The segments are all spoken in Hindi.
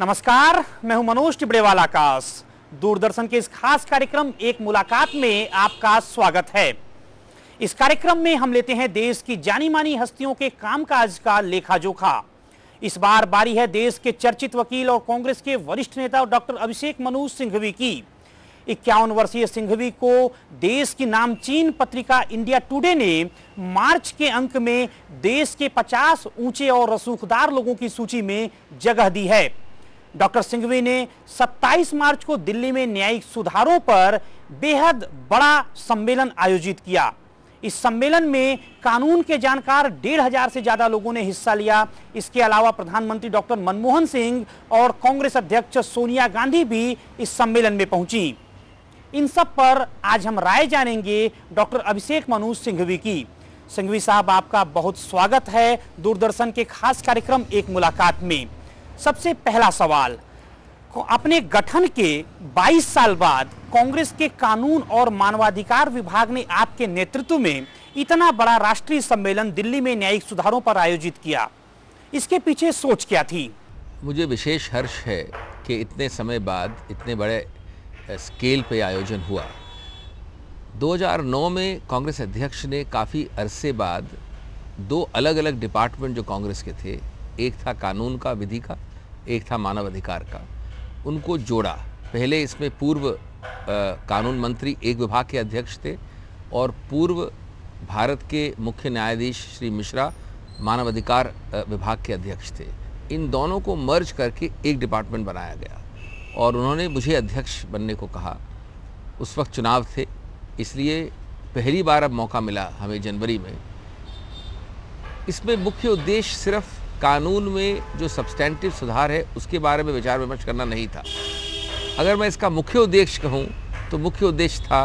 नमस्कार, मैं हूं मनोज टिबड़ेवाल आकाश। दूरदर्शन के इस खास कार्यक्रम एक मुलाकात में आपका स्वागत है। इस कार्यक्रम में हम लेते हैं देश की जानी मानी हस्तियों के कामकाज का लेखा जोखा। इस बार बारी है देश के चर्चित वकील और कांग्रेस के वरिष्ठ नेता डॉक्टर अभिषेक मनु सिंघवी की। 51 वर्षीय सिंघवी को देश की नामचीन पत्रिका इंडिया टुडे ने मार्च के अंक में देश के 50 ऊंचे और रसूखदार लोगों की सूची में जगह दी है। डॉक्टर सिंघवी ने 27 मार्च को दिल्ली में न्यायिक सुधारों पर बेहद बड़ा सम्मेलन आयोजित किया। इस सम्मेलन में कानून के जानकार 1,500 से ज्यादा लोगों ने हिस्सा लिया। इसके अलावा प्रधानमंत्री डॉक्टर मनमोहन सिंह और कांग्रेस अध्यक्ष सोनिया गांधी भी इस सम्मेलन में पहुंची। इन सब पर आज हम राय जानेंगे डॉक्टर अभिषेक मनु सिंघवी की। सिंघवी साहब, आपका बहुत स्वागत है दूरदर्शन के खास कार्यक्रम एक मुलाकात में। सबसे पहला सवाल, अपने गठन के 22 साल बाद कांग्रेस के कानून और मानवाधिकार विभाग ने आपके नेतृत्व में इतना बड़ा राष्ट्रीय सम्मेलन दिल्ली में न्यायिक सुधारों पर आयोजित किया। इसके पीछे सोच क्या थी? मुझे विशेष हर्ष है कि इतने समय बाद इतने बड़े स्केल पे आयोजन हुआ। 2009 में कांग्रेस अध्यक्ष ने काफ़ी अरसे बाद दो अलग अलग डिपार्टमेंट जो कांग्रेस के थे, एक था कानून का, विधि का, एक था मानव अधिकार का, उनको जोड़ा। पहले इसमें पूर्व कानून मंत्री एक विभाग के अध्यक्ष थे और पूर्व भारत के मुख्य न्यायाधीश श्री मिश्रा मानव अधिकार विभाग के अध्यक्ष थे। इन दोनों को मर्ज करके एक डिपार्टमेंट बनाया गया और उन्होंने मुझे अध्यक्ष बनने को कहा। उस वक्त चुनाव थे, इसलिए पहली बार अब मौका मिला हमें जनवरी में। इसमें मुख्य उद्देश्य सिर्फ कानून में जो सब्सटेंटिव सुधार है उसके बारे में विचार विमर्श करना नहीं था। अगर मैं इसका मुख्य उद्देश्य कहूँ तो मुख्य उद्देश्य था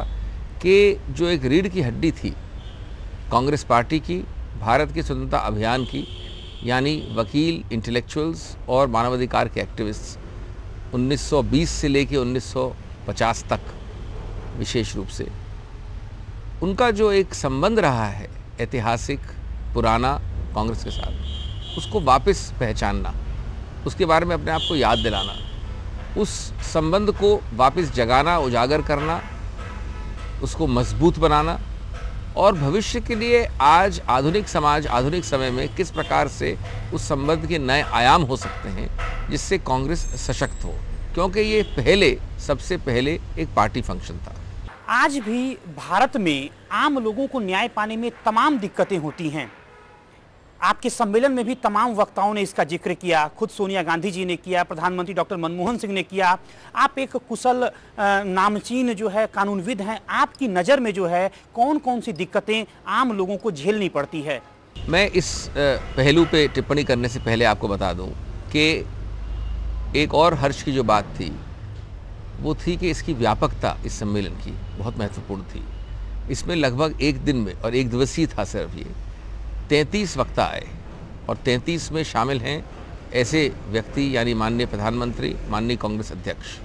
कि जो एक रीढ़ की हड्डी थी कांग्रेस पार्टी की, भारत के स्वतंत्रता अभियान की, यानी वकील, इंटेलेक्चुअल्स और मानवाधिकार के एक्टिविस्ट्स 1920 से लेकर 1950 तक विशेष रूप से, उनका जो एक संबंध रहा है ऐतिहासिक पुराना कांग्रेस के साथ, उसको वापस पहचानना, उसके बारे में अपने आप को याद दिलाना, उस संबंध को वापस जगाना, उजागर करना, उसको मजबूत बनाना और भविष्य के लिए आज आधुनिक समाज, आधुनिक समय में किस प्रकार से उस संबंध के नए आयाम हो सकते हैं जिससे कांग्रेस सशक्त हो, क्योंकि ये सबसे पहले एक पार्टी फंक्शन था। आज भी भारत में आम लोगों को न्याय पाने में तमाम दिक्कतें होती हैं। आपके सम्मेलन में भी तमाम वक्ताओं ने इसका जिक्र किया। खुद सोनिया गांधी जी ने किया, प्रधानमंत्री डॉक्टर मनमोहन सिंह ने किया। आप एक कुशल नामचीन जो है कानूनविद हैं, आपकी नज़र में जो है कौन कौन सी दिक्कतें आम लोगों को झेलनी पड़ती है? मैं इस पहलू पे टिप्पणी करने से पहले आपको बता दूं कि एक और हर्ष की जो बात थी वो थी कि इसकी व्यापकता इस सम्मेलन की बहुत महत्वपूर्ण थी। इसमें लगभग एक दिन में, और एक दिवसीय था सिर्फ ये, 33 वक्ता आए और 33 में शामिल हैं ऐसे व्यक्ति यानी माननीय प्रधानमंत्री, माननीय कांग्रेस अध्यक्ष,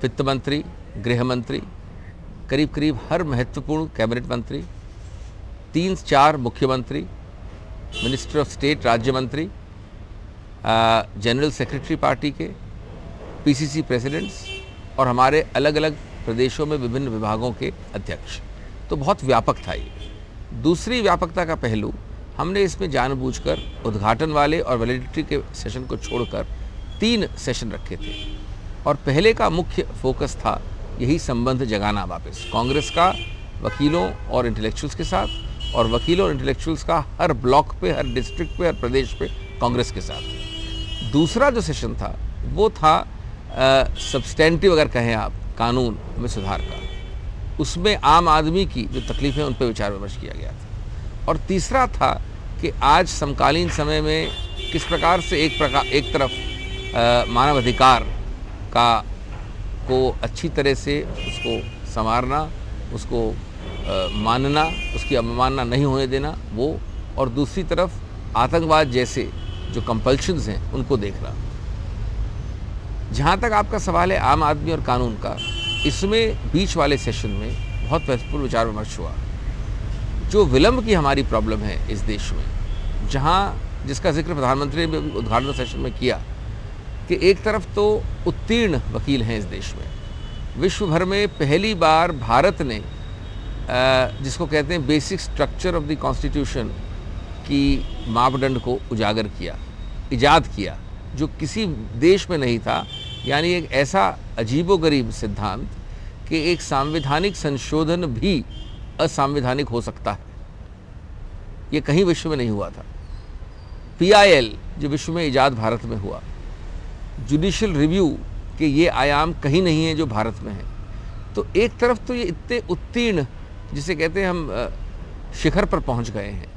वित्त मंत्री, गृह मंत्री, करीब करीब हर महत्वपूर्ण कैबिनेट मंत्री, 3-4 मुख्यमंत्री, मिनिस्टर ऑफ स्टेट, राज्य मंत्री, जनरल सेक्रेटरी पार्टी के, पीसीसी प्रेसिडेंट्स और हमारे अलग अलग प्रदेशों में विभिन्न विभागों के अध्यक्ष। तो बहुत व्यापक था ये। दूसरी व्यापकता का पहलू, हमने इसमें जानबूझकर उद्घाटन वाले और वैलिडिटी के सेशन को छोड़कर 3 सेशन रखे थे और पहले का मुख्य फोकस था यही संबंध जगाना वापस कांग्रेस का वकीलों और इंटेलेक्चुअल्स के साथ, और वकीलों और इंटेलेक्चुअल्स का हर ब्लॉक पे, हर डिस्ट्रिक्ट पे, हर प्रदेश पे कांग्रेस के साथ। दूसरा जो सेशन था वो था सब्सटेंटिव, अगर कहें आप, कानून में सुधार का। उसमें आम आदमी की जो तकलीफ़ें उन पर विचार विमर्श किया गया था। और तीसरा था कि आज समकालीन समय में किस प्रकार से एक तरफ मानवाधिकार को अच्छी तरह से उसको संवारना, उसको मानना, उसकी अवमानना नहीं होने देना वो, और दूसरी तरफ आतंकवाद जैसे जो कंपल्शंस हैं उनको देखना। जहाँ तक आपका सवाल है आम आदमी और कानून का, इसमें बीच वाले सेशन में बहुत महत्वपूर्ण विचार विमर्श हुआ। जो विलंब की हमारी प्रॉब्लम है इस देश में, जहाँ जिसका जिक्र प्रधानमंत्री ने भी उद्घाटन सेशन में किया कि एक तरफ तो उत्तीर्ण वकील हैं इस देश में, विश्व भर में पहली बार भारत ने जिसको कहते हैं basic structure of the constitution की मापदंड को उजागर किया, इजाद किया, जो किसी देश में नहीं था। यानी एक ऐसा अजीबोगरीब सिद्धांत कि एक सांविधानिक संशोधन भी असंवैधानिक हो सकता है, ये कहीं विश्व में नहीं हुआ था। PIL जो विश्व में इजाद भारत में हुआ, जुडिशियल रिव्यू के ये आयाम कहीं नहीं है जो भारत में है। तो एक तरफ तो ये इतने उत्तीर्ण जिसे कहते हैं हम शिखर पर पहुंच गए हैं,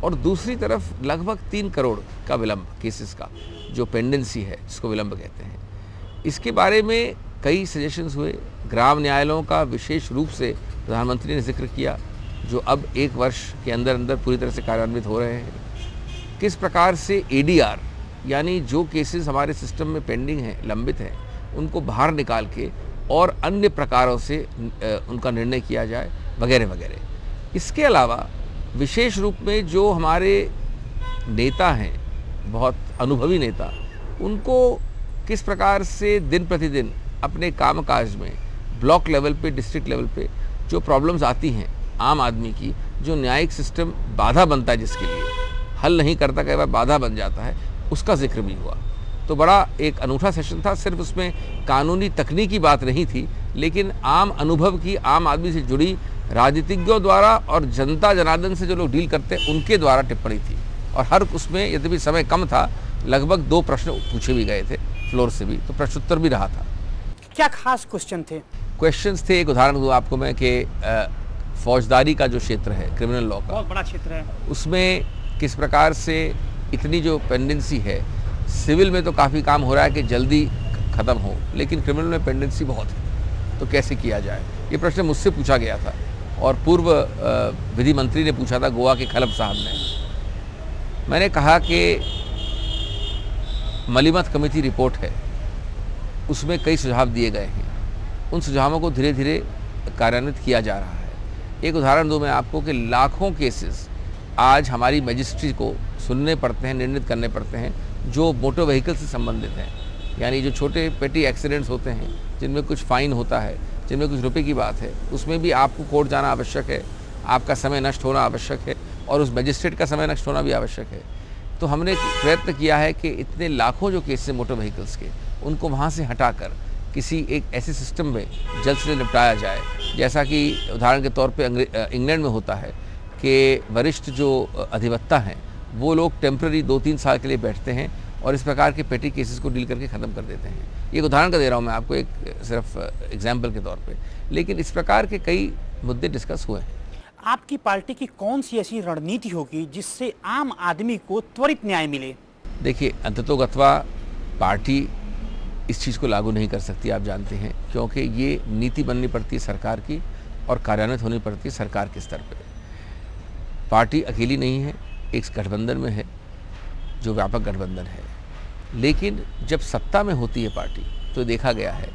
और दूसरी तरफ लगभग 3 करोड़ का विलंब केसेस का जो पेंडेंसी है, जिसको विलंब कहते हैं। इसके बारे में कई सजेशंस हुए। ग्राम न्यायालयों का विशेष रूप से प्रधानमंत्री ने जिक्र किया, जो अब 1 वर्ष के अंदर अंदर पूरी तरह से कार्यान्वित हो रहे हैं। किस प्रकार से ADR यानी जो केसेस हमारे सिस्टम में पेंडिंग हैं, लंबित हैं, उनको बाहर निकाल के और अन्य प्रकारों से उनका निर्णय किया जाए, वगैरह वगैरह। इसके अलावा विशेष रूप में जो हमारे नेता हैं, बहुत अनुभवी नेता, उनको किस प्रकार से दिन प्रतिदिन अपने कामकाज में ब्लॉक लेवल पे, डिस्ट्रिक्ट लेवल पे जो प्रॉब्लम्स आती हैं आम आदमी की, जो न्यायिक सिस्टम बाधा बनता है, जिसके लिए हल नहीं करता, कई बार बाधा बन जाता है, उसका जिक्र भी हुआ। तो बड़ा एक अनूठा सेशन था। सिर्फ उसमें कानूनी तकनीकी बात नहीं थी, लेकिन आम अनुभव की, आम आदमी से जुड़ी राजनीतिज्ञों द्वारा और जनता जनार्दन से जो लोग डील करते हैं उनके द्वारा टिप्पणी थी। और हर उसमें यद्यपि समय कम था, लगभग 2 प्रश्न पूछे भी गए थे फ्लोर से भी, तो प्रश्नोत्तर भी रहा था। क्या खास क्वेश्चन थे? क्वेश्चंस थे, एक उदाहरण दूँ आपको मैं कि फौजदारी का जो क्षेत्र है, क्रिमिनल लॉ का, बहुत बड़ा क्षेत्र है, उसमें किस प्रकार से इतनी जो पेंडेंसी है, सिविल में तो काफ़ी काम हो रहा है कि जल्दी ख़त्म हो, लेकिन क्रिमिनल में पेंडेंसी बहुत है, तो कैसे किया जाए, ये प्रश्न मुझसे पूछा गया था। और पूर्व विधि मंत्री ने पूछा था, गोवा के खलब साहब ने। मैंने कहा कि मलिमत कमेटी रिपोर्ट है, उसमें कई सुझाव दिए गए हैं, उन सुझावों को धीरे धीरे कार्यान्वित किया जा रहा है। एक उदाहरण दूँ मैं आपको कि लाखों केसेस आज हमारी मजिस्ट्री को सुनने पड़ते हैं, निर्णित करने पड़ते हैं, जो मोटर व्हीकल से संबंधित हैं, यानी जो छोटे पेटी एक्सीडेंट्स होते हैं, जिनमें कुछ फ़ाइन होता है, जिनमें कुछ रुपए की बात है, उसमें भी आपको कोर्ट जाना आवश्यक है, आपका समय नष्ट होना आवश्यक है, और उस मजिस्ट्रेट का समय नष्ट होना भी आवश्यक है। तो हमने प्रयत्न किया है कि इतने लाखों जो केसेस मोटर व्हीकल्स के, उनको वहाँ से हटाकर किसी एक ऐसे सिस्टम में जल्द से जल्द निपटाया जाए, जैसा कि उदाहरण के तौर पे इंग्लैंड में होता है कि वरिष्ठ जो अधिवक्ता हैं वो लोग टेम्प्रेरी 2-3 साल के लिए बैठते हैं और इस प्रकार के पेटी केसेस को डील करके ख़त्म कर देते हैं। एक उदाहरण का दे रहा हूँ मैं आपको, एक सिर्फ एग्जाम्पल के तौर पे, लेकिन इस प्रकार के कई मुद्दे डिस्कस हुए हैं। आपकी पार्टी की कौन सी ऐसी रणनीति होगी जिससे आम आदमी को त्वरित न्याय मिले? देखिए, अंततोगत्वा पार्टी इस चीज़ को लागू नहीं कर सकती, आप जानते हैं, क्योंकि ये नीति बननी पड़ती है सरकार की और कार्यान्वित होनी पड़ती है सरकार के स्तर पर। पार्टी अकेली नहीं है, एक गठबंधन में है जो व्यापक गठबंधन है, लेकिन जब सत्ता में होती है पार्टी तो देखा गया है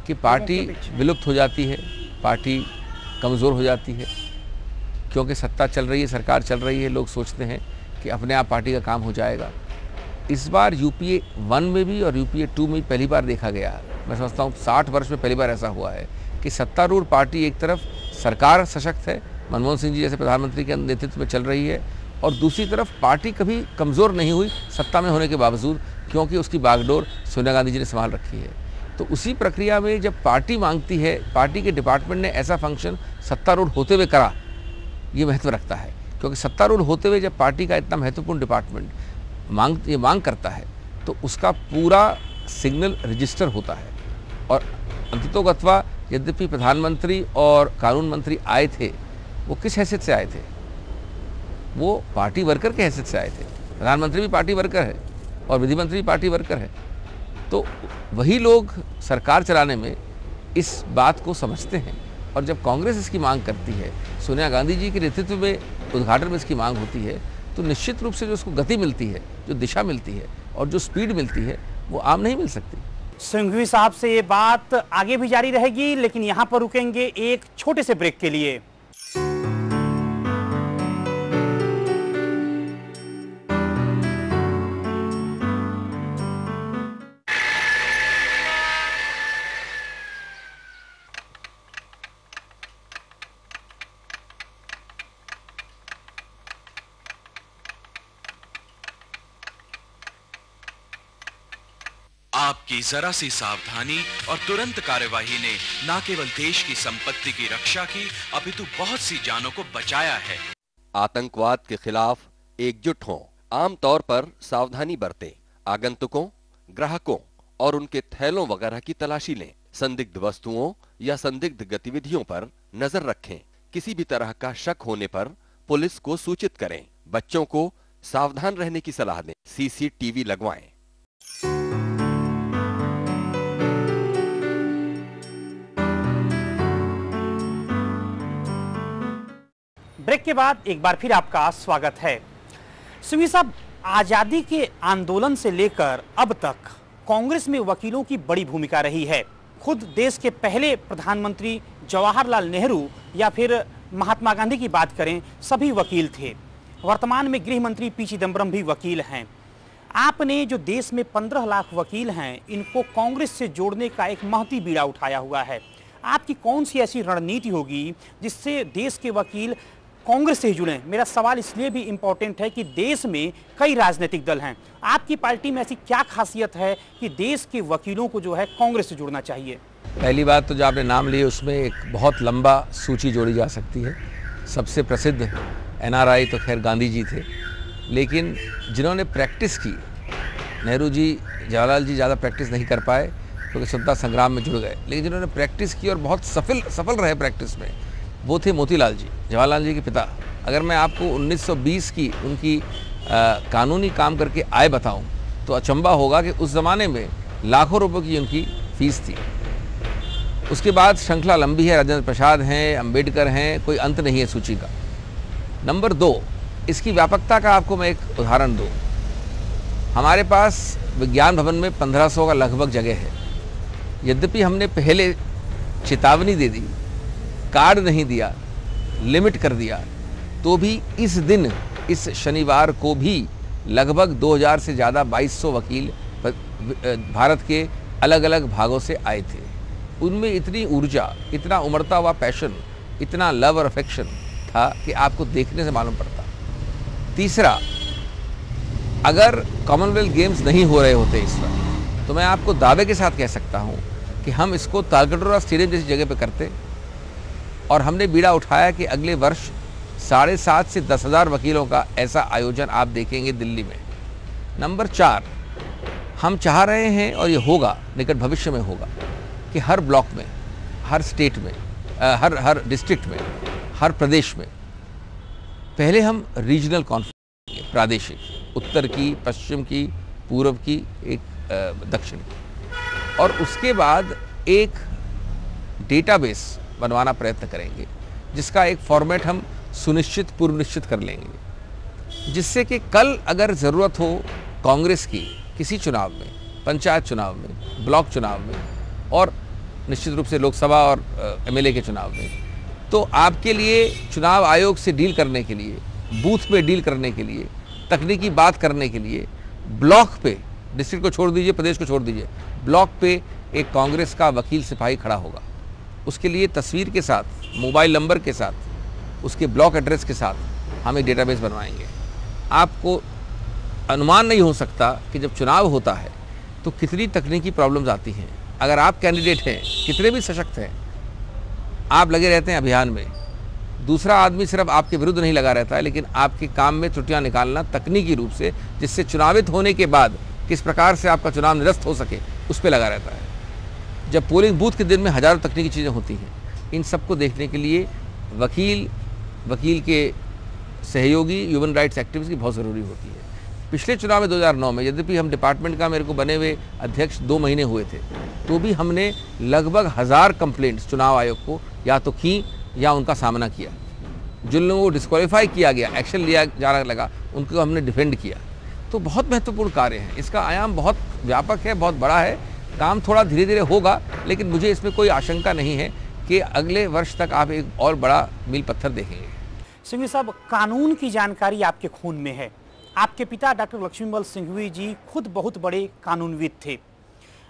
कि पार्टी विलुप्त हो जाती है, पार्टी कमज़ोर हो जाती है, क्योंकि सत्ता चल रही है, सरकार चल रही है, लोग सोचते हैं कि अपने आप पार्टी का काम हो जाएगा। इस बार UPA 1 में भी और UPA 2 में पहली बार देखा गया, मैं समझता हूँ 60 वर्ष में पहली बार ऐसा हुआ है कि सत्तारूढ़ पार्टी एक तरफ सरकार सशक्त है, मनमोहन सिंह जी जैसे प्रधानमंत्री के नेतृत्व में चल रही है, और दूसरी तरफ पार्टी कभी कमज़ोर नहीं हुई सत्ता में होने के बावजूद, क्योंकि उसकी बागडोर सोनिया गांधी जी ने संभाल रखी है। तो उसी प्रक्रिया में जब पार्टी मांगती है, पार्टी के डिपार्टमेंट ने ऐसा फंक्शन सत्तारूढ़ होते हुए करा, ये महत्व रखता है, क्योंकि सत्तारूढ़ होते हुए जब पार्टी का इतना महत्वपूर्ण डिपार्टमेंट मांग करता है तो उसका पूरा सिग्नल रजिस्टर होता है। और अंततोगत्वा यद्यपि प्रधानमंत्री और कानून मंत्री आए थे, वो किस हैसियत से आए थे? वो पार्टी वर्कर के हैसियत से आए थे। प्रधानमंत्री भी पार्टी वर्कर है और विधि मंत्री भी पार्टी वर्कर है। तो वही लोग सरकार चलाने में इस बात को समझते हैं, और जब कांग्रेस इसकी मांग करती है, सोनिया गांधी जी के नेतृत्व में उद्घाटन में इसकी मांग होती है, तो निश्चित रूप से जो उसको गति मिलती है, जो दिशा मिलती है और जो स्पीड मिलती है, वो आम नहीं मिल सकती। सिंघवी साहब से ये बात आगे भी जारी रहेगी, लेकिन यहाँ पर रुकेंगे एक छोटे से ब्रेक के लिए। आपकी जरा सी सावधानी और तुरंत कार्यवाही ने न केवल देश की संपत्ति की रक्षा की, अपितु बहुत सी जानों को बचाया है। आतंकवाद के खिलाफ एकजुट हों, आमतौर पर सावधानी बरतें, आगंतुकों, ग्राहकों और उनके थैलों वगैरह की तलाशी लें, संदिग्ध वस्तुओं या संदिग्ध गतिविधियों पर नजर रखें, किसी भी तरह का शक होने पर पुलिस को सूचित करें, बच्चों को सावधान रहने की सलाह दें, सीसीटीवी लगवाएं। ब्रेक के बाद एक बार फिर आपका स्वागत है। सुमी साहब, आजादी के आंदोलन से लेकर अब तक कांग्रेस में वकीलों की बड़ी भूमिका रही है। खुद देश के पहले प्रधानमंत्री जवाहरलाल नेहरू या फिर महात्मा गांधी की बात करें, सभी वकील थे। वर्तमान में गृह मंत्री पी चिदम्बरम भी वकील हैं। आपने जो देश में 15 लाख वकील हैं, इनको कांग्रेस से जोड़ने का एक महती बीड़ा उठाया हुआ है। आपकी कौन सी ऐसी रणनीति होगी जिससे देश के वकील कांग्रेस से ही जुड़ें? मेरा सवाल इसलिए भी इम्पोर्टेंट है कि देश में कई राजनीतिक दल हैं। आपकी पार्टी में ऐसी क्या खासियत है कि देश के वकीलों को जो है कांग्रेस से जुड़ना चाहिए? पहली बात तो जो आपने नाम लिए उसमें एक बहुत लंबा सूची जोड़ी जा सकती है। सबसे प्रसिद्ध एनआरआई तो खैर गांधी जी थे, लेकिन जिन्होंने प्रैक्टिस की, नेहरू जी, जवाहरलाल जी ज़्यादा प्रैक्टिस नहीं कर पाए क्योंकि स्वतंत्रता संग्राम में जुड़ गए, लेकिन जिन्होंने प्रैक्टिस की और बहुत सफल रहे प्रैक्टिस में, वो थे मोतीलाल जी, जवाहरलाल जी के पिता। अगर मैं आपको 1920 की उनकी कानूनी काम करके आय बताऊं तो अचंबा होगा कि उस ज़माने में लाखों रुपए की उनकी फीस थी। उसके बाद श्रृंखला लंबी है, राजेंद्र प्रसाद हैं, अंबेडकर हैं, कोई अंत नहीं है सूची का। नंबर 2, इसकी व्यापकता का आपको मैं एक उदाहरण दूं। हमारे पास विज्ञान भवन में 1500 का लगभग जगह है। यद्यपि हमने पहले चेतावनी दे दी, कार्ड नहीं दिया, लिमिट कर दिया, तो भी इस दिन, इस शनिवार को भी लगभग 2000 से ज़्यादा 2200 वकील भारत के अलग अलग भागों से आए थे। उनमें इतनी ऊर्जा, इतना उमड़ता हुआ पैशन, इतना लव और अफेक्शन था कि आपको देखने से मालूम पड़ता। तीसरा, अगर कॉमनवेल्थ गेम्स नहीं हो रहे होते इस वक्त, तो मैं आपको दावे के साथ कह सकता हूं कि हम इसको तालकटोरा स्टेडियम जैसी जगह पे करते, और हमने बीड़ा उठाया कि अगले वर्ष 7,500 से 10,000 वकीलों का ऐसा आयोजन आप देखेंगे दिल्ली में। नंबर 4, हम चाह रहे हैं और ये होगा, निकट भविष्य में होगा, कि हर ब्लॉक में, हर स्टेट में, हर डिस्ट्रिक्ट में, हर प्रदेश में पहले हम रीजनल कॉन्फ्रेंस, प्रादेशिक, उत्तर की, पश्चिम की, पूर्व की, एक दक्षिण की, और उसके बाद एक डेटाबेस बनवाना प्रयत्न करेंगे जिसका एक फॉर्मेट हम सुनिश्चित, पूर्व निश्चित कर लेंगे, जिससे कि कल अगर ज़रूरत हो कांग्रेस की किसी चुनाव में, पंचायत चुनाव में, ब्लॉक चुनाव में और निश्चित रूप से लोकसभा और एमएलए के चुनाव में, तो आपके लिए चुनाव आयोग से डील करने के लिए, बूथ पे डील करने के लिए, तकनीकी बात करने के लिए, ब्लॉक पे, डिस्ट्रिक्ट को छोड़ दीजिए, प्रदेश को छोड़ दीजिए, ब्लॉक पे एक कांग्रेस का वकील सिपाही खड़ा होगा। उसके लिए तस्वीर के साथ, मोबाइल नंबर के साथ, उसके ब्लॉक एड्रेस के साथ हम एक डेटाबेस बनवाएंगे। आपको अनुमान नहीं हो सकता कि जब चुनाव होता है तो कितनी तकनीकी प्रॉब्लम्स आती हैं। अगर आप कैंडिडेट हैं, कितने भी सशक्त हैं, आप लगे रहते हैं अभियान में, दूसरा आदमी सिर्फ आपके विरुद्ध नहीं लगा रहता है, लेकिन आपके काम में त्रुटियां निकालना तकनीकी रूप से, जिससे चुनावित होने के बाद किस प्रकार से आपका चुनाव निरस्त हो सके, उस पर लगा रहता है। जब पोलिंग बूथ के दिन में हज़ारों तकनीकी चीज़ें होती हैं, इन सबको देखने के लिए वकील के सहयोगी, ह्यूमन राइट्स एक्टिविस्ट की बहुत ज़रूरी होती है। पिछले चुनाव में 2009 में, यद्यपि हम डिपार्टमेंट का मेरे को बने हुए अध्यक्ष 2 महीने हुए थे, तो भी हमने लगभग 1000 कंप्लेंट्स चुनाव आयोग को या तो की या उनका सामना किया। जिन लोगों को डिस्क्वालीफाई किया गया, एक्शन लिया जाने लगा, उनको हमने डिफेंड किया। तो बहुत महत्वपूर्ण कार्य है, इसका आयाम बहुत व्यापक है, बहुत बड़ा है। काम थोड़ा धीरे धीरे होगा, लेकिन मुझे इसमें कोई आशंका नहीं है कि अगले वर्ष तक आप एक और बड़ा मील पत्थर देखेंगे। सिंघवी साहब, कानून की जानकारी आपके खून में है। आपके पिता डॉक्टर लक्ष्मीबल सिंघवी जी खुद बहुत बड़े कानूनविद थे।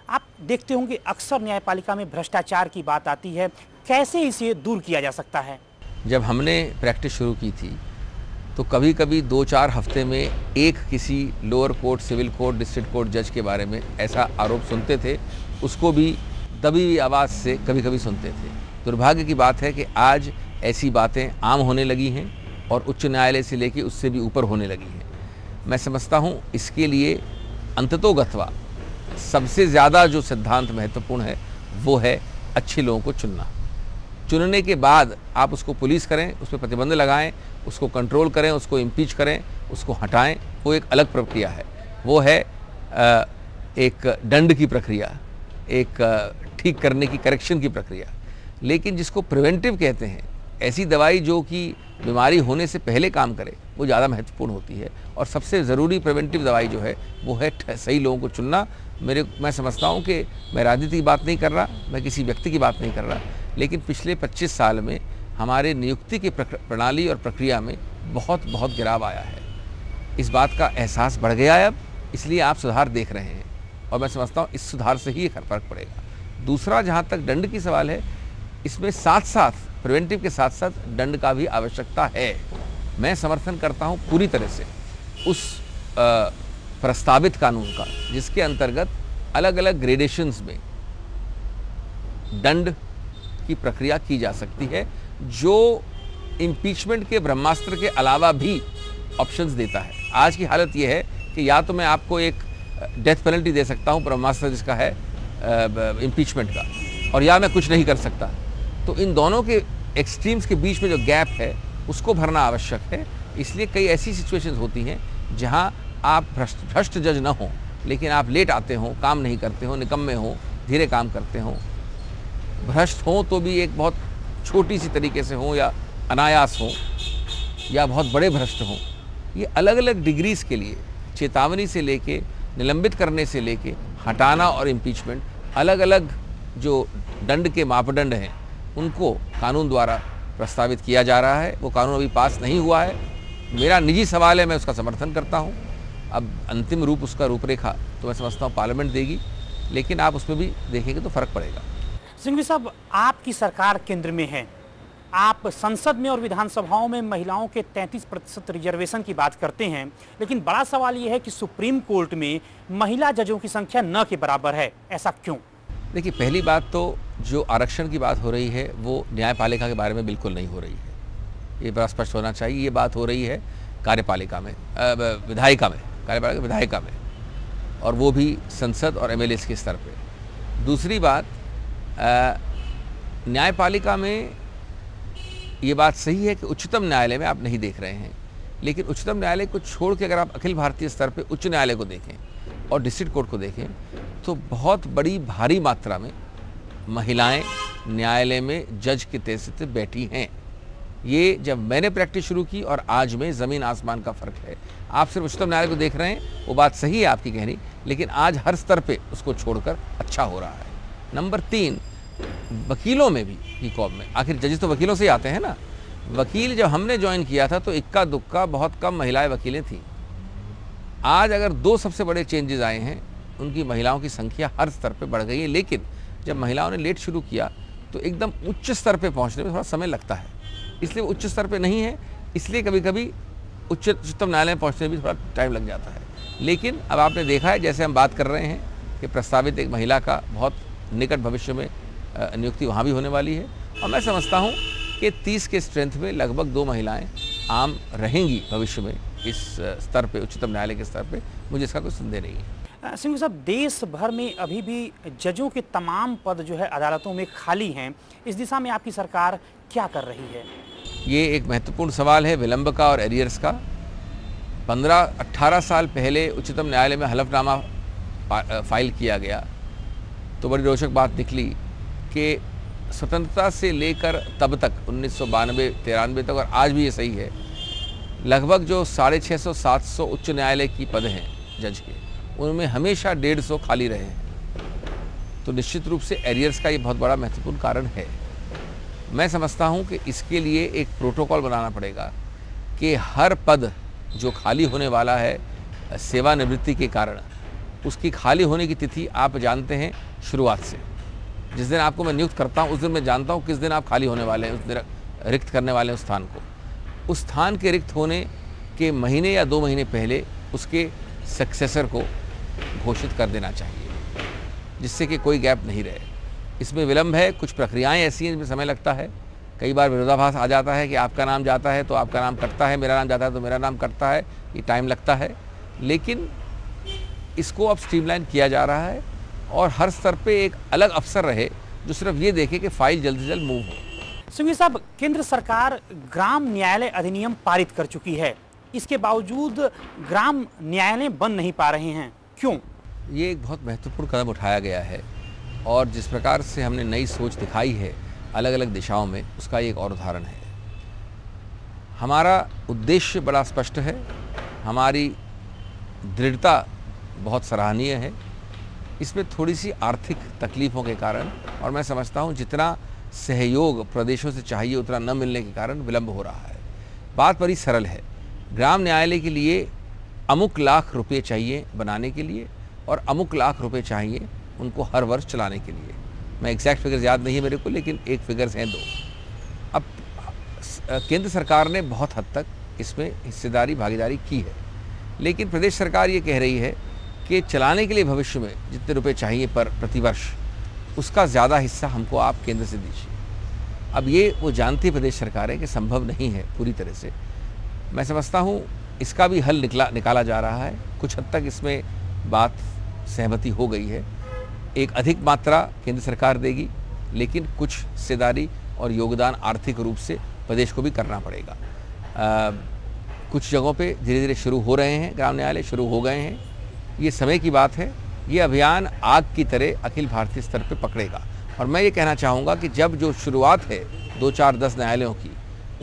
आप देखते होंगे अक्सर न्यायपालिका में भ्रष्टाचार की बात आती है, कैसे इसे दूर किया जा सकता है? जब हमने प्रैक्टिस शुरू की थी तो कभी कभी 2-4 हफ्ते में एक किसी lower court, civil court, district court जज के बारे में ऐसा आरोप सुनते थे, उसको भी दबी हुई आवाज़ से कभी कभी सुनते थे। दुर्भाग्य की बात है कि आज ऐसी बातें आम होने लगी हैं और उच्च न्यायालय से लेकर उससे भी ऊपर होने लगी हैं। मैं समझता हूँ इसके लिए अंततोगत्वा सबसे ज़्यादा जो सिद्धांत महत्वपूर्ण है वो है अच्छे लोगों को चुनना। चुनने के बाद आप उसको पुलिस करें, उस पर प्रतिबंध लगाएं, उसको कंट्रोल करें, उसको इम्पीच करें, उसको हटाएं, वो एक अलग प्रक्रिया है। वो है एक दंड की प्रक्रिया, एक ठीक करने की, करेक्शन की प्रक्रिया। लेकिन जिसको प्रिवेंटिव कहते हैं, ऐसी दवाई जो कि बीमारी होने से पहले काम करे, वो ज़्यादा महत्वपूर्ण होती है। और सबसे ज़रूरी प्रिवेंटिव दवाई जो है वो है सही लोगों को चुनना। मैं समझता हूँ कि मैं राजनीति की बात नहीं कर रहा, मैं किसी व्यक्ति की बात नहीं कर रहा, लेकिन पिछले 25 साल में हमारे नियुक्ति की प्रणाली और प्रक्रिया में बहुत गिराव आया है। इस बात का एहसास बढ़ गया है अब, इसलिए आप सुधार देख रहे हैं और मैं समझता हूँ इस सुधार से ही फर्क पड़ेगा। दूसरा, जहाँ तक दंड की सवाल है, इसमें साथ साथ प्रिवेंटिव के साथ साथ दंड का भी आवश्यकता है। मैं समर्थन करता हूँ पूरी तरह से उस प्रस्तावित कानून का जिसके अंतर्गत अलग अलग ग्रेडेशंस में दंड की प्रक्रिया की जा सकती है, जो इम्पीचमेंट के ब्रह्मास्त्र के अलावा भी ऑप्शंस देता है। आज की हालत यह है कि या तो मैं आपको एक डेथ पेनल्टी दे सकता हूं, ब्रह्मास्त्र जिसका है इम्पीचमेंट का, और या मैं कुछ नहीं कर सकता। तो इन दोनों के एक्सट्रीम्स के बीच में जो गैप है उसको भरना आवश्यक है। इसलिए कई ऐसी सिचुएशंस होती हैं जहां आप भ्रष्ट जज न हो, लेकिन आप लेट आते हो, काम नहीं करते हो, निकम्मे हो, धीरे काम करते हो, भ्रष्ट हो तो भी एक बहुत छोटी सी तरीके से हो, या अनायास हो, या बहुत बड़े भ्रष्ट हो। ये अलग अलग डिग्रीज के लिए चेतावनी से लेके, निलंबित करने से लेके, हटाना और इम्पीचमेंट, अलग अलग जो दंड के मापदंड हैं उनको कानून द्वारा प्रस्तावित किया जा रहा है। वो कानून अभी पास नहीं हुआ है। मेरा निजी सवाल है, मैं उसका समर्थन करता हूँ। अब अंतिम रूप, उसका रूपरेखा तो मैं समझता हूँ पार्लियामेंट देगी, लेकिन आप उसमें भी देखेंगे तो फर्क पड़ेगा। सिंघवी साहब, आपकी सरकार केंद्र में है, आप संसद में और विधानसभाओं में महिलाओं के 33% रिजर्वेशन की बात करते हैं, लेकिन बड़ा सवाल यह है कि सुप्रीम कोर्ट में महिला जजों की संख्या न के बराबर है। ऐसा क्यों? देखिए, पहली बात तो जो आरक्षण की बात हो रही है वो न्यायपालिका के बारे में बिल्कुल नहीं हो रही है। ये बड़ा स्पष्ट होना चाहिए। ये बात हो रही है कार्यपालिका में, विधायिका में, कार्यपालिका विधायिका में, और वो भी संसद और एमएलएस के स्तर पे। दूसरी बात, न्यायपालिका में ये बात सही है कि उच्चतम न्यायालय में आप नहीं देख रहे हैं, लेकिन उच्चतम न्यायालय को छोड़ के अगर आप अखिल भारतीय स्तर पे उच्च न्यायालय को देखें और डिस्ट्रिक्ट कोर्ट को देखें तो बहुत बड़ी भारी मात्रा में महिलाएं न्यायालय में जज के तौर से बैठी हैं। ये जब मैंने प्रैक्टिस शुरू की और आज में ज़मीन आसमान का फ़र्क है। आप सिर्फ उच्चतम न्यायालय को देख रहे हैं, वो बात सही है आपकी कहनी, लेकिन आज हर स्तर पे उसको छोड़कर अच्छा हो रहा है। नंबर 3, वकीलों में भी ही कॉम में, आखिर जजेस तो वकीलों से ही आते हैं ना। वकील जब हमने ज्वाइन किया था तो इक्का दुक्का बहुत कम महिलाएं वकीलें थीं। आज अगर 2 सबसे बड़े चेंजेस आए हैं, उनकी महिलाओं की संख्या हर स्तर पे बढ़ गई है। लेकिन जब महिलाओं ने लेट शुरू किया तो एकदम उच्च स्तर पे पहुंचने में थोड़ा समय लगता है, इसलिए उच्च स्तर पे नहीं है, इसलिए कभी कभी उच्चतम न्यायालय में पहुंचने में भी थोड़ा टाइम लग जाता है। लेकिन अब आपने देखा है, जैसे हम बात कर रहे हैं कि प्रस्तावित एक महिला का बहुत निकट भविष्य में नियुक्ति वहाँ भी होने वाली है, और मैं समझता हूँ कि 30 के स्ट्रेंथ में लगभग 2 महिलाएं आम रहेंगी भविष्य में इस स्तर पे, उच्चतम न्यायालय के स्तर पे। मुझे इसका कोई संदेह नहीं है। सिंघवी साहब, देश भर में अभी भी जजों के तमाम पद जो है अदालतों में खाली हैं। इस दिशा में आपकी सरकार क्या कर रही है? ये एक महत्वपूर्ण सवाल है विलंब का और एरियर्स का। 15-18 साल पहले उच्चतम न्यायालय में हलफनामा फाइल किया गया तो बड़ी रोचक बात निकली कि स्वतंत्रता से लेकर तब तक 1992-93 तक, और आज भी ये सही है, लगभग जो 650-700 उच्च न्यायालय की पद हैं जज के, उनमें हमेशा 150 खाली रहे हैं। तो निश्चित रूप से एरियर्स का ये बहुत बड़ा महत्वपूर्ण कारण है। मैं समझता हूँ कि इसके लिए एक प्रोटोकॉल बनाना पड़ेगा कि हर पद जो खाली होने वाला है सेवानिवृत्ति के कारण, उसकी खाली होने की तिथि आप जानते हैं शुरुआत से। जिस दिन आपको मैं नियुक्त करता हूँ उस दिन मैं जानता हूँ किस दिन आप खाली होने वाले हैं, उस दिन रिक्त करने वाले हैं उस स्थान को। उस स्थान के रिक्त होने के महीने या 2 महीने पहले उसके सक्सेसर को घोषित कर देना चाहिए, जिससे कि कोई गैप नहीं रहे। इसमें विलंब है, कुछ प्रक्रियाएं ऐसी हैं जिसमें समय लगता है, कई बार विरोधाभास आ जाता है कि आपका नाम जाता है तो आपका नाम कटता है, मेरा नाम जाता है तो मेरा नाम कटता है, ये टाइम लगता है। लेकिन इसको अब स्ट्रीमलाइन किया जा रहा है और हर स्तर पे एक अलग अफसर रहे जो सिर्फ ये देखे कि फाइल जल्द से जल्द मूव हो। सिंघवी साहब, केंद्र सरकार ग्राम न्यायालय अधिनियम पारित कर चुकी है, इसके बावजूद ग्राम न्यायालय बन नहीं पा रहे हैं, क्यों? ये एक बहुत महत्वपूर्ण कदम उठाया गया है और जिस प्रकार से हमने नई सोच दिखाई है अलग अलग दिशाओं में, उसका एक और उदाहरण है। हमारा उद्देश्य बड़ा स्पष्ट है, हमारी दृढ़ता बहुत सराहनीय है। इसमें थोड़ी सी आर्थिक तकलीफ़ों के कारण और मैं समझता हूँ जितना सहयोग प्रदेशों से चाहिए उतना न मिलने के कारण विलंब हो रहा है। बात बड़ी सरल है, ग्राम न्यायालय के लिए अमुक लाख रुपए चाहिए बनाने के लिए और अमुक लाख रुपए चाहिए उनको हर वर्ष चलाने के लिए। मैं एग्जैक्ट फिगर्स याद नहीं है मेरे को, लेकिन एक फिगर्स हैं 2। अब केंद्र सरकार ने बहुत हद तक इसमें हिस्सेदारी भागीदारी की है, लेकिन प्रदेश सरकार ये कह रही है कि चलाने के लिए भविष्य में जितने रुपए चाहिए पर प्रतिवर्ष, उसका ज़्यादा हिस्सा हमको आप केंद्र से दीजिए। अब ये वो जानती प्रदेश सरकार है कि संभव नहीं है पूरी तरह से। मैं समझता हूँ इसका भी हल निकाला जा रहा है, कुछ हद तक इसमें बात सहमति हो गई है। एक अधिक मात्रा केंद्र सरकार देगी, लेकिन कुछ हिस्सेदारी और योगदान आर्थिक रूप से प्रदेश को भी करना पड़ेगा। कुछ जगहों पे धीरे धीरे शुरू हो रहे हैं, ग्राम न्यायालय शुरू हो गए हैं, ये समय की बात है। ये अभियान आग की तरह अखिल भारतीय स्तर पे पकड़ेगा और मैं ये कहना चाहूँगा कि जब जो शुरुआत है 2, 4, 10 न्यायालयों की,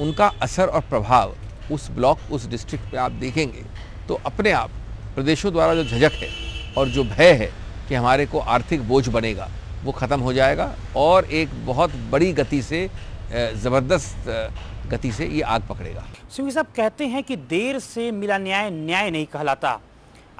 उनका असर और प्रभाव उस ब्लॉक, उस डिस्ट्रिक्ट पे आप देखेंगे तो अपने आप प्रदेशों द्वारा जो झिझक है और जो भय है कि हमारे को आर्थिक बोझ बनेगा, वो ख़त्म हो जाएगा और एक बहुत बड़ी गति से, ज़बरदस्त गति से ये आग पकड़ेगा। सिंघवी साहब, कहते हैं कि देर से मिला न्याय न्याय नहीं कहलाता।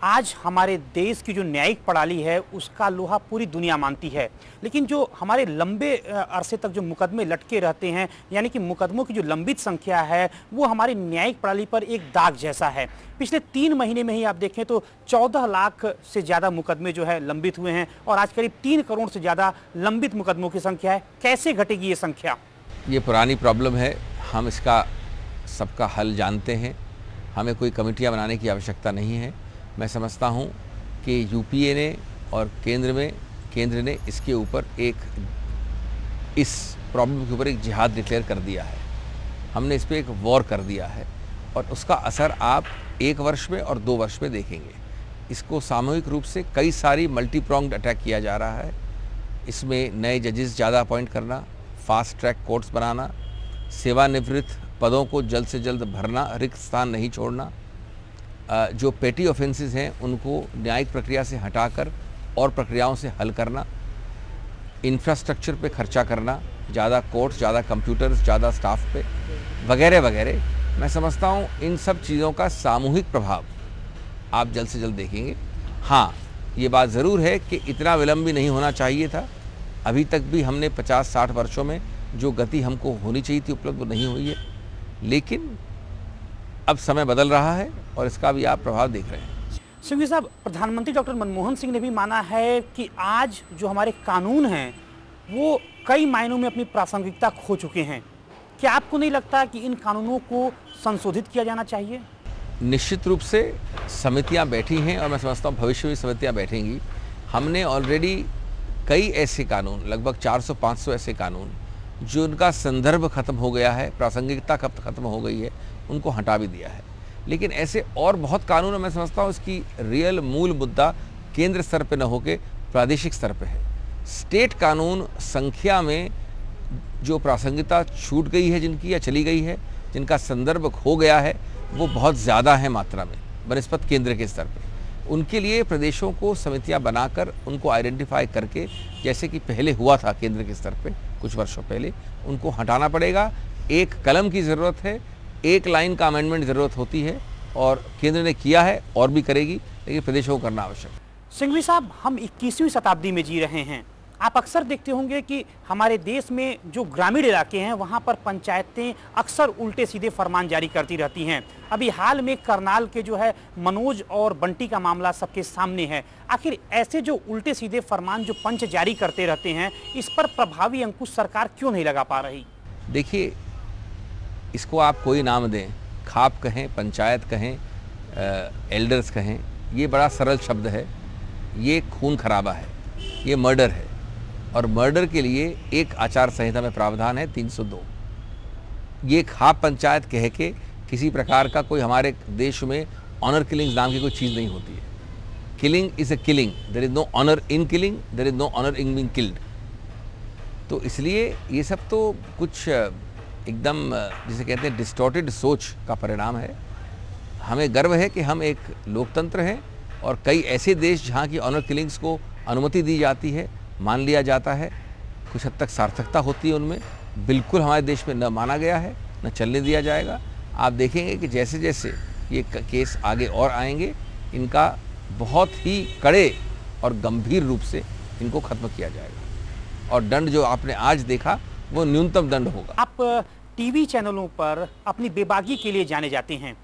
आज हमारे देश की जो न्यायिक प्रणाली है उसका लोहा पूरी दुनिया मानती है, लेकिन जो हमारे लंबे अरसे तक जो मुकदमे लटके रहते हैं, यानी कि मुकदमों की जो लंबित संख्या है, वो हमारी न्यायिक प्रणाली पर एक दाग जैसा है। पिछले 3 महीने में ही आप देखें तो 14 लाख से ज़्यादा मुकदमे जो है लंबित हुए हैं और आज करीब 3 करोड़ से ज़्यादा लंबित मुकदमों की संख्या है। कैसे घटेगी ये संख्या? ये पुरानी प्रॉब्लम है, हम इसका सबका हल जानते हैं, हमें कोई कमेटियाँ बनाने की आवश्यकता नहीं है। मैं समझता हूँ कि यूपीए ने और केंद्र ने इसके ऊपर इस प्रॉब्लम के ऊपर एक जिहाद डिक्लेयर कर दिया है। हमने इस पर एक वॉर कर दिया है और उसका असर आप 1 वर्ष में और 2 वर्ष में देखेंगे। इसको सामूहिक रूप से कई सारी मल्टी प्रोंग्ड अटैक किया जा रहा है। इसमें नए जजेस ज़्यादा अपॉइंट करना, फास्ट ट्रैक कोर्ट्स बनाना, सेवानिवृत्त पदों को जल्द से जल्द भरना, रिक्त स्थान नहीं छोड़ना, जो पेटी ऑफेंसेस हैं उनको न्यायिक प्रक्रिया से हटाकर और प्रक्रियाओं से हल करना, इंफ्रास्ट्रक्चर पे खर्चा करना, ज़्यादा कोर्ट्स, ज़्यादा कंप्यूटर्स, ज़्यादा स्टाफ पे, वगैरह वगैरह। मैं समझता हूँ इन सब चीज़ों का सामूहिक प्रभाव आप जल्द से जल्द देखेंगे। हाँ, ये बात ज़रूर है कि इतना विलंब भी नहीं होना चाहिए था। अभी तक भी हमने 50-60 वर्षों में जो गति हमको होनी चाहिए थी उपलब्ध वो नहीं हुई है, लेकिन अब समय बदल रहा है और इसका भी आप प्रभाव देख रहे हैं। सिंघवी साहब, प्रधानमंत्री डॉक्टर मनमोहन सिंह ने भी माना है कि आज जो हमारे कानून हैं वो कई मायनों में अपनी प्रासंगिकता खो चुके हैं। क्या आपको नहीं लगता कि इन कानूनों को संशोधित किया जाना चाहिए? निश्चित रूप से समितियां बैठी हैं और मैं समझता हूं भविष्य में समितियां बैठेंगी। हमने ऑलरेडी कई ऐसे कानून, लगभग 400-500 ऐसे कानून जो उनका संदर्भ खत्म हो गया है, प्रासंगिकता खत्म हो गई है, उनको हटा भी दिया है। लेकिन ऐसे और बहुत कानून, मैं समझता हूँ इसकी रियल मूल मुद्दा केंद्र स्तर पे न होकर प्रादेशिक स्तर पे है। स्टेट कानून संख्या में जो प्रासंगिकता छूट गई है जिनकी, या चली गई है, जिनका संदर्भ खो गया है, वो बहुत ज़्यादा है मात्रा में बनिस्पत केंद्र के स्तर पे। उनके लिए प्रदेशों को समितियां बनाकर उनको आइडेंटिफाई करके, जैसे कि पहले हुआ था केंद्र के स्तर पे कुछ वर्षों पहले, उनको हटाना पड़ेगा। एक कलम की ज़रूरत है, एक लाइन का अमेंडमेंट ज़रूरत होती है और केंद्र ने किया है और भी करेगी, लेकिन प्रदेशों को करना आवश्यक है। सिंघवी साहब, हम 21वीं शताब्दी में जी रहे हैं। आप अक्सर देखते होंगे कि हमारे देश में जो ग्रामीण इलाके हैं वहां पर पंचायतें अक्सर उल्टे सीधे फरमान जारी करती रहती हैं। अभी हाल में करनाल के जो है मनोज और बंटी का मामला सबके सामने है। आखिर ऐसे जो उल्टे सीधे फरमान जो पंच जारी करते रहते हैं, इस पर प्रभावी अंकुश सरकार क्यों नहीं लगा पा रही? देखिए, इसको आप कोई नाम दें, खाप कहें, पंचायत कहें, एल्डर्स कहें, ये बड़ा सरल शब्द है। ये खून खराबा है, ये मर्डर है, और मर्डर के लिए एक आचार संहिता में प्रावधान है 302। ये खाप पंचायत कह के किसी प्रकार का कोई हमारे देश में ऑनर किलिंग नाम की कोई चीज़ नहीं होती है। Killing is a killing, there is no honour in killing, there is no honour in being killed. तो इसलिए ये सब तो कुछ एकदम जिसे कहते हैं डिस्टॉर्टेड सोच का परिणाम है। हमें गर्व है कि हम एक लोकतंत्र हैं, और कई ऐसे देश जहाँ की ऑनर किलिंग्स को अनुमति दी जाती है, मान लिया जाता है, कुछ हद तक सार्थकता होती है उनमें। बिल्कुल हमारे देश में न माना गया है, न चलने दिया जाएगा। आप देखेंगे कि जैसे जैसे ये केस आगे और आएंगे, इनका बहुत ही कड़े और गंभीर रूप से इनको खत्म किया जाएगा, और दंड जो आपने आज देखा वो न्यूनतम दंड होगा। आप टीवी चैनलों पर अपनी बेबाकी के लिए जाने जाते हैं,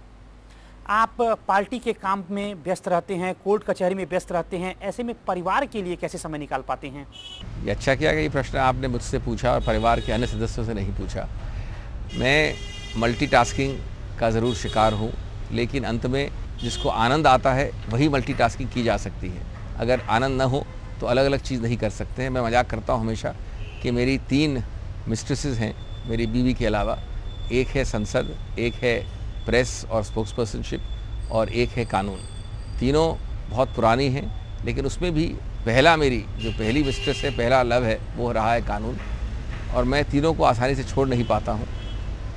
आप पार्टी के काम में व्यस्त रहते हैं, कोर्ट कचहरी में व्यस्त रहते हैं, ऐसे में परिवार के लिए कैसे समय निकाल पाते हैं? ये अच्छा किया कि ये प्रश्न आपने मुझसे पूछा और परिवार के अन्य सदस्यों से नहीं पूछा। मैं मल्टीटास्किंग का ज़रूर शिकार हूँ, लेकिन अंत में जिसको आनंद आता है वही मल्टीटास्किंग की जा सकती है। अगर आनंद न हो तो अलग अलग चीज़ नहीं कर सकते हैं। मैं मजाक करता हूँ हमेशा कि मेरी 3 मिस्ट्रेसेस हैं मेरी बीवी के अलावा। एक है संसद, एक है प्रेस और स्पोक्स पर्सनशिप, और एक है कानून। तीनों बहुत पुरानी हैं, लेकिन उसमें भी मेरी जो पहली मिस्ट्रेस है, पहला लव है, वो रहा है कानून, और मैं तीनों को आसानी से छोड़ नहीं पाता हूँ।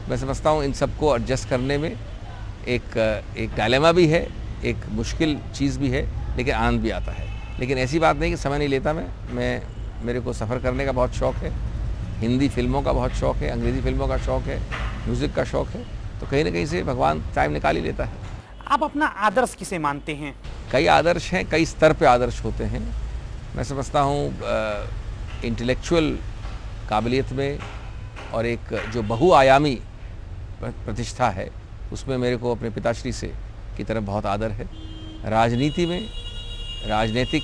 मैं समझता हूँ इन सबको एडजस्ट करने में एक डायलेमा भी है, एक मुश्किल चीज़ भी है, लेकिन आनंद भी आता है। लेकिन ऐसी बात नहीं कि समय नहीं लेता मेरे को सफ़र करने का बहुत शौक़ है, हिंदी फिल्मों का बहुत शौक़ है, अंग्रेज़ी फिल्मों का शौक़ है, म्यूज़िक का शौक़ है, तो कहीं ना कहीं से भगवान टाइम निकाल ही लेता है। आप अपना आदर्श किसे मानते हैं? कई आदर्श हैं, कई स्तर पे आदर्श होते हैं। मैं समझता हूँ इंटेलेक्चुअल काबिलियत में और एक जो बहुआयामी प्रतिष्ठा है, उसमें मेरे को अपने पिताश्री से की तरफ बहुत आदर है। राजनीति में राजनीतिक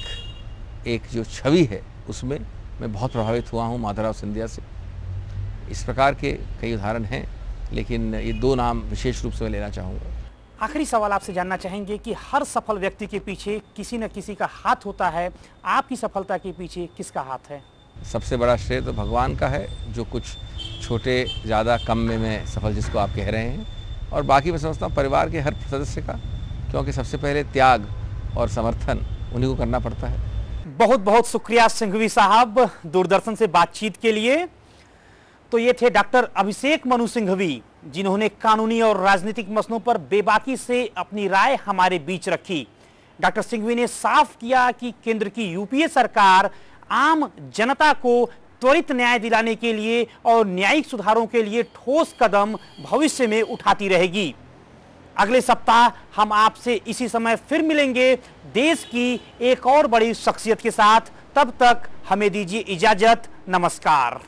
एक जो छवि है, उसमें मैं बहुत प्रभावित हुआ हूँ माधवराव सिंधिया से। इस प्रकार के कई उदाहरण हैं, लेकिन ये 2 नाम विशेष रूप से मैं लेना चाहूँगा। आखिरी सवाल आपसे जानना चाहेंगे कि हर सफल व्यक्ति के पीछे किसी न किसी का हाथ होता है, आपकी सफलता के पीछे किसका हाथ है? सबसे बड़ा श्रेय तो भगवान का है, जो कुछ छोटे ज़्यादा कम में मैं सफल जिसको आप कह रहे हैं, और बाकी मैं समझता हूँ परिवार के हर सदस्य का, क्योंकि सबसे पहले त्याग और समर्थन उन्हीं को करना पड़ता है। बहुत बहुत शुक्रिया सिंघवी साहब दूरदर्शन से बातचीत के लिए। तो ये थे डॉक्टर अभिषेक मनु सिंघवी, जिन्होंने कानूनी और राजनीतिक मसलों पर बेबाकी से अपनी राय हमारे बीच रखी। डॉक्टर सिंघवी ने साफ किया कि केंद्र की यूपीए सरकार आम जनता को त्वरित न्याय दिलाने के लिए और न्यायिक सुधारों के लिए ठोस कदम भविष्य में उठाती रहेगी। अगले सप्ताह हम आपसे इसी समय फिर मिलेंगे देश की एक और बड़ी शख्सियत के साथ। तब तक हमें दीजिए इजाजत। नमस्कार।